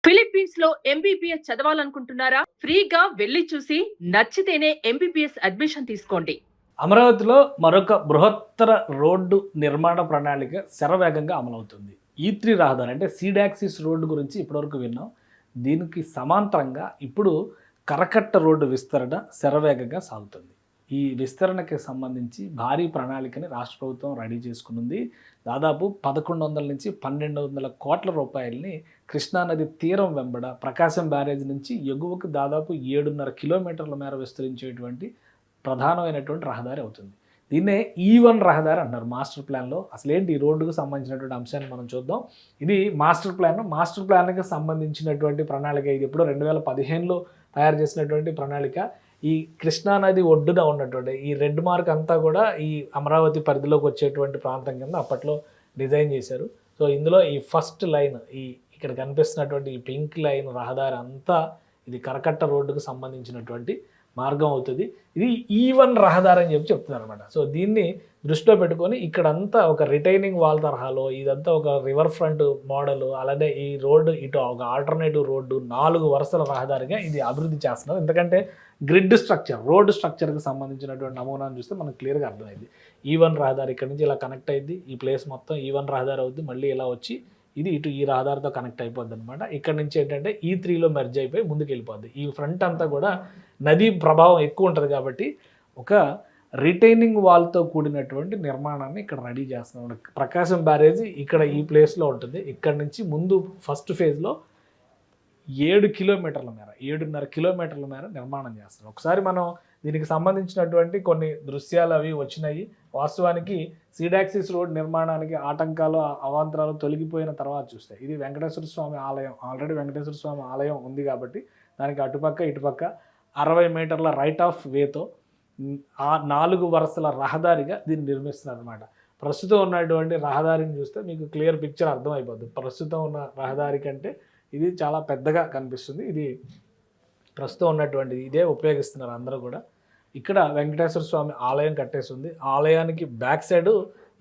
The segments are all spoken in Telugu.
ఫిలిప్పీన్స్ లో ఎంబీబీఎస్ చదవాలనుకుంటున్నారా? ఫ్రీగా వెళ్లి చూసి నచ్చితేనే ఎంబీబీఎస్ అడ్మిషన్ తీసుకోండి. అమరావతిలో మరొక బృహత్తర రోడ్డు నిర్మాణ ప్రణాళిక శరవేగంగా అమలవుతుంది. ఈ3 రహదారి అంటే సీడాక్సిస్ రోడ్డు గురించి ఇప్పటివరకు విన్నాం. దీనికి సమాంతరంగా ఇప్పుడు కరకట్ట రోడ్డు విస్తరణ శరవేగంగా సాగుతుంది. ఈ విస్తరణకి సంబంధించి భారీ ప్రణాళికని రాష్ట్ర ప్రభుత్వం రెడీ చేసుకున్నది. దాదాపు 1100 నుంచి 1200 కోట్ల రూపాయలని కృష్ణానది తీరం వెంబడ ప్రకాశం బ్యారేజ్ నుంచి ఎగువకు దాదాపు 7.5 కిలోమీటర్ల మేర విస్తరించేటువంటి ప్రధానమైనటువంటి రహదారి అవుతుంది. దీన్నే E1 రహదారి అంటారు మాస్టర్ ప్లాన్లో. అసలేంటి ఈ రోడ్డుకు సంబంధించినటువంటి అంశాన్ని మనం చూద్దాం. ఇది మాస్టర్ ప్లాన్కి సంబంధించినటువంటి ప్రణాళిక. ఇది ఎప్పుడో 2015లో తయారు చేసినటువంటి ప్రణాళిక. ఈ కృష్ణానది ఒడ్డున ఉన్నటువంటి ఈ రెడ్ మార్క్ అంతా కూడా ఈ అమరావతి పరిధిలోకి వచ్చేటువంటి ప్రాంతం కింద అప్పట్లో డిజైన్ చేశారు. సో ఇందులో ఈ ఫస్ట్ లైన్ ఇక్కడ కనిపిస్తున్నటువంటి ఈ పింక్ లైన్ రహదారి అంతా ఇది కరకట్ట రోడ్డుకు సంబంధించినటువంటి మార్గం అవుతుంది. ఇది E1 రహదారి అని చెప్తున్నారు అనమాట. సో దీన్ని దృష్టిలో పెట్టుకొని ఇక్కడంతా ఒక రిటైనింగ్ వాల్ తరహాలో ఇదంతా ఒక రివర్ ఫ్రంట్ మోడల్, అలానే ఈ రోడ్డు ఇటు ఒక ఆల్టర్నేటివ్ రోడ్డు 4 వరుసల రహదారిగా ఇది అభివృద్ధి చేస్తున్నారు. ఎందుకంటే గ్రిడ్ స్ట్రక్చర్, రోడ్డు స్ట్రక్చర్కి సంబంధించినటువంటి నమూనాను చూస్తే మనకు క్లియర్గా అర్థమైంది. E1 రహదారి ఇక్కడ నుంచి ఇలా కనెక్ట్ అయింది. ఈ ప్లేస్ మొత్తం E1 రహదారి అవుద్ది. మళ్ళీ ఇలా వచ్చి ఇది ఇటు ఈ రహదారితో కనెక్ట్ అయిపోద్ది అనమాట. ఇక్కడ నుంచి ఏంటంటే E3లో మెర్జ్ అయిపోయి ముందుకు వెళ్ళిపోద్ది. ఈ ఫ్రంట్ అంతా కూడా నదీ ప్రభావం ఎక్కువ ఉంటుంది కాబట్టి ఒక రిటైనింగ్ వాల్తో కూడినటువంటి నిర్మాణాన్ని ఇక్కడ రెడీ చేస్తున్నాం. ప్రకాశం బ్యారేజీ ఇక్కడ ఈ ప్లేస్లో ఉంటుంది. ఇక్కడ నుంచి ముందు ఫస్ట్ ఫేజ్లో 7 కిలోమీటర్ల మేర 7.5 కిలోమీటర్ల మేర నిర్మాణం చేస్తున్నాం. ఒకసారి మనం దీనికి సంబంధించినటువంటి కొన్ని దృశ్యాలు అవి వచ్చినాయి. వాస్తవానికి సీడాక్సిస్ రోడ్ నిర్మాణానికి ఆటంకాలు అవాంతరాలు తొలగిపోయిన తర్వాత చూస్తే ఇది వెంకటేశ్వర స్వామి ఆలయం, ఆల్రెడీ వెంకటేశ్వర స్వామి ఆలయం ఉంది కాబట్టి దానికి అటుపక్క ఇటుపక్క 60 మీటర్ల రైట్ ఆఫ్ వేతో ఆ 4 వరుసల రహదారిగా దీన్ని నిర్మిస్తున్నారు అనమాట. ప్రస్తుతం ఉన్నటువంటి రహదారిని చూస్తే మీకు క్లియర్ పిక్చర్ అర్థమైపోద్ది. ప్రస్తుతం ఉన్న రహదారి కంటే ఇది చాలా పెద్దగా కనిపిస్తుంది. ఇది ప్రస్తుతం ఉన్నటువంటిది ఇదే ఉపయోగిస్తున్నారు అందరూ కూడా. ఇక్కడ వెంకటేశ్వర స్వామి ఆలయం కట్టేస్తుంది. ఆలయానికి బ్యాక్ సైడ్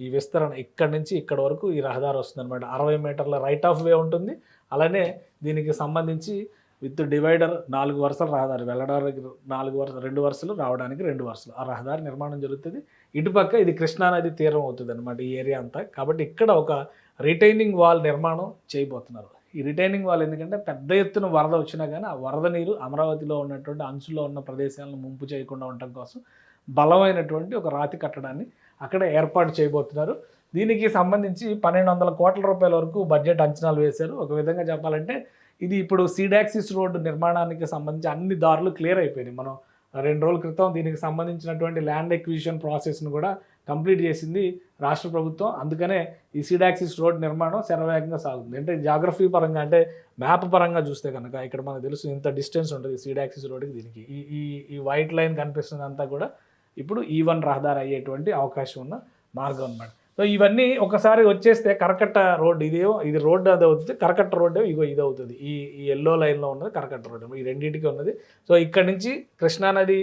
ఈ విస్తరణ ఇక్కడ నుంచి ఇక్కడ వరకు ఈ రహదారి వస్తుంది అనమాట. 60 మీటర్ల రైట్ ఆఫ్ వే ఉంటుంది. అలానే దీనికి సంబంధించి విత్ డివైడర్ 4 వరుసల రహదారి, వెళ్ళడానికి 4 వరుసలు, 2 వరుసలు, రావడానికి 2 వరుసలు ఆ రహదారి నిర్మాణం జరుగుతుంది. ఇటుపక్క ఇది కృష్ణానది తీరం అవుతుంది అనమాట ఈ ఏరియా అంతా. కాబట్టి ఇక్కడ ఒక రిటైనింగ్ వాల్ నిర్మాణం చేయబోతున్నారు. ఈ రిటైనింగ్ వాల్ ఎందుకంటే పెద్ద ఎత్తున వరద వచ్చినా కానీ ఆ వరద నీరు అమరావతిలో ఉన్నటువంటి అంచుల్లో ఉన్న ప్రదేశాలను ముంపు చేయకుండా ఉండటం కోసం బలమైనటువంటి ఒక రాతి కట్టడాన్ని అక్కడ ఏర్పాటు చేయబోతున్నారు. దీనికి సంబంధించి 1200 కోట్ల రూపాయల వరకు బడ్జెట్ అంచనాలు వేశారు. ఒక విధంగా చెప్పాలంటే ఇది ఇప్పుడు సీడాక్సిస్ రోడ్డు నిర్మాణానికి సంబంధించి అన్ని దారులు క్లియర్ అయిపోయినాయి. మనం 2 రోజుల క్రితం దీనికి సంబంధించినటువంటి ల్యాండ్ ఎక్విజిషన్ ప్రాసెస్ను కూడా కంప్లీట్ చేసింది రాష్ట్ర ప్రభుత్వం. అందుకనే ఈ సీడాక్సిస్ రోడ్ నిర్మాణం శరవేగంగా సాగుతుంది. అంటే జాగ్రఫీ పరంగా, అంటే మ్యాప్ పరంగా చూస్తే కనుక ఇక్కడ మనకు తెలుసు ఇంత డిస్టెన్స్ ఉంటుంది సీడాక్సిస్ రోడ్కి దీనికి. ఈ వైట్ లైన్ కనిపిస్తుంది అంతా కూడా ఇప్పుడు E1 రహదారి అయ్యేటువంటి అవకాశం ఉన్న మార్గం అన్నమాట. సో ఇవన్నీ ఒకసారి వచ్చేస్తే కరకట్ట రోడ్డు, ఇది రోడ్డు అది అవుతుంది, కరకట్ట రోడ్డు ఇది అవుతుంది. ఈ ఎల్లో లైన్లో ఉన్నది కరకట్ట రోడ్డు, ఈ రెండింటికి ఉన్నది. సో ఇక్కడ నుంచి కృష్ణానది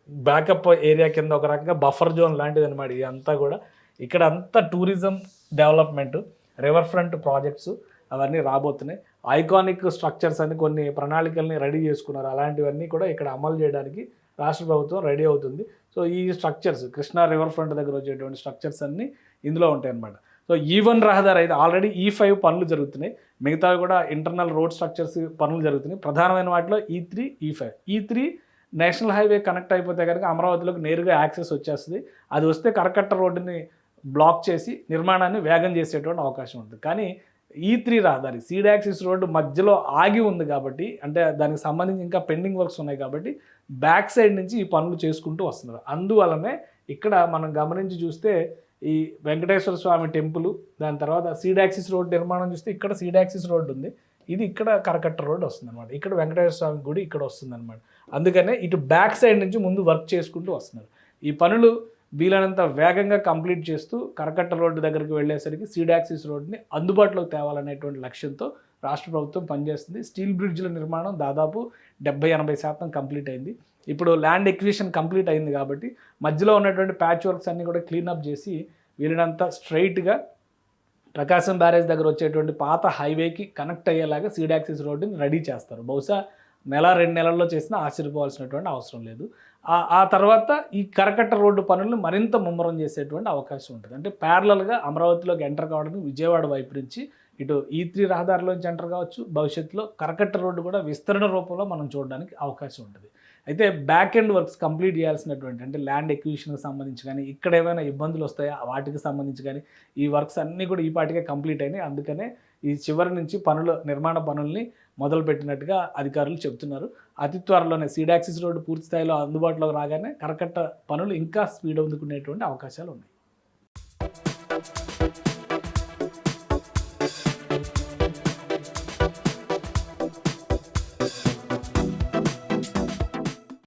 బ్యాకప్ ఏరియా కింద ఒక రకంగా బఫర్ జోన్ లాంటిది అనమాట. ఇదంతా కూడా ఇక్కడ అంతా tourism development, river front projects అవన్నీ రాబోతున్నాయి. ఐకానిక్ స్ట్రక్చర్స్ అని కొన్ని ప్రణాళికల్ని రెడీ చేసుకున్నారు. అలాంటివన్నీ కూడా ఇక్కడ అమలు చేయడానికి రాష్ట్ర ప్రభుత్వం రెడీ అవుతుంది. సో ఈ స్ట్రక్చర్స్ కృష్ణా రివర్ ఫ్రంట్ దగ్గర వచ్చేటువంటి స్ట్రక్చర్స్ అన్నీ ఇందులో ఉంటాయి అన్నమాట. సో E1 రహదారి అయితే ఆల్రెడీ E5 పనులు జరుగుతున్నాయి. మిగతా కూడా ఇంటర్నల్ రోడ్ స్ట్రక్చర్స్ పనులు జరుగుతున్నాయి. ప్రధానమైన వాటిలో E3, E5. E3 national highway connect అయిపోతే కనుక అమరావతిలోకి నేరుగా యాక్సెస్ వచ్చేస్తుంది. అది వస్తే కరకట్ట రోడ్డుని బ్లాక్ చేసి నిర్మాణాన్ని వేగం చేసేటువంటి అవకాశం ఉంటుంది. కానీ E3 రహదారి సీడాక్సిస్ రోడ్డు మధ్యలో ఆగి ఉంది కాబట్టి, అంటే దానికి సంబంధించి ఇంకా పెండింగ్ వర్క్స్ ఉన్నాయి కాబట్టి బ్యాక్ సైడ్ నుంచి ఈ పనులు చేసుకుంటూ వస్తున్నారు. అందువలనే ఇక్కడ మనం గమనించి చూస్తే ఈ వెంకటేశ్వర స్వామి టెంపుల్, దాని తర్వాత సీడాక్సిస్ రోడ్ నిర్మాణం చూస్తే ఇక్కడ సీడాక్సిస్ రోడ్డు ఉంది, ఇది ఇక్కడ కరకట్ట రోడ్ వస్తుంది అనమాట. ఇక్కడ వెంకటేశ్వర స్వామి గుడి ఇక్కడ వస్తుంది అనమాట. అందుకనే ఇటు బ్యాక్ సైడ్ నుంచి ముందు వర్క్ చేసుకుంటూ వస్తున్నారు. ఈ పనులు వీలైనంత వేగంగా కంప్లీట్ చేస్తూ కరకట్ట రోడ్డు దగ్గరికి వెళ్ళేసరికి సీడాక్సిస్ రోడ్ని అందుబాటులోకి తేవాలనేటువంటి లక్ష్యంతో రాష్ట్ర ప్రభుత్వం పనిచేస్తుంది. స్టీల్ బ్రిడ్జ్ల నిర్మాణం దాదాపు 70-80% కంప్లీట్ అయింది. ఇప్పుడు ల్యాండ్ ఎక్విజిషన్ కంప్లీట్ అయింది కాబట్టి మధ్యలో ఉన్నటువంటి ప్యాచ్ వర్క్స్ అన్నీ కూడా క్లీనప్ చేసి వీలైనంత స్ట్రైట్గా ప్రకాశం బ్యారేజ్ దగ్గర వచ్చేటువంటి పాత హైవేకి కనెక్ట్ అయ్యేలాగా సీడ్ యాక్సిస్ రోడ్డుని రెడీ చేస్తారు. బహుశా 1-2 నెలల్లో చేసినా ఆశ్చర్యపోవాల్సినటువంటి అవసరం లేదు. ఆ తర్వాత ఈ కరకట్ట రోడ్డు పనులను మరింత ముమ్మరం చేసేటువంటి అవకాశం ఉంటుంది. అంటే ప్యారలల్గా అమరావతిలోకి ఎంటర్ కావడానికి విజయవాడ వైపు నుంచి ఇటు E3 రహదారిలోంచి ఎంటర్ కావచ్చు. భవిష్యత్తులో కరకట్ట రోడ్డు కూడా విస్తరణ రూపంలో మనం చూడడానికి అవకాశం ఉంటుంది. అయితే బ్యాక్ ఎండ్ వర్క్స్ కంప్లీట్ చేయాల్సినటువంటి అంటే ల్యాండ్ ఎక్విజిషన్కి సంబంధించి కానీ, ఇక్కడ ఏమైనా ఇబ్బందులు వస్తాయా వాటికి సంబంధించి కానీ ఈ వర్క్స్ అన్నీ కూడా ఈ పాటికే కంప్లీట్ అయినాయి. అందుకనే ఈ చివరి నుంచి నిర్మాణ పనుల్ని మొదలుపెట్టినట్టుగా అధికారులు చెబుతున్నారు. అతి త్వరలోనే సీడ్ యాక్సిస్ రోడ్డు పూర్తి స్థాయిలో అందుబాటులోకి రాగానే కరకట్ట పనులు ఇంకా స్పీడ్ అందుకునేటువంటి అవకాశాలు ఉన్నాయి.